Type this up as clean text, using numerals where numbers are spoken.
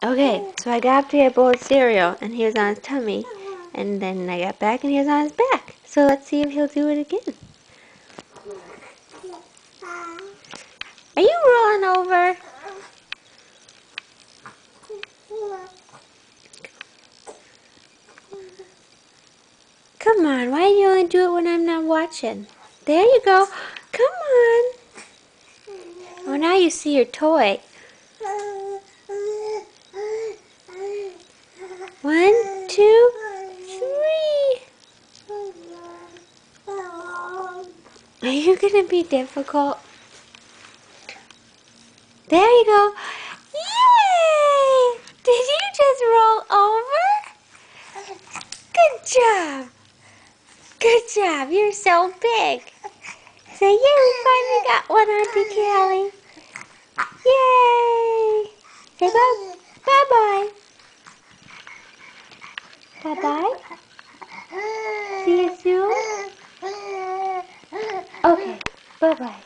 Okay, so I got up to get a bowl of cereal, and he was on his tummy, and then I got back, and he was on his back. So let's see if he'll do it again. Are you rolling over? Come on, why do you only do it when I'm not watching? There you go. Come on. Oh, now you see your toy. 1, 2, 3. Are you gonna be difficult? There you go. Yay! Did you just roll over? Good job. Good job. You're so big. Say, yeah, we finally got one, Auntie Callie. Yay! Say bye. Bye-bye. Bye-bye. See you soon. Okay. Bye-bye.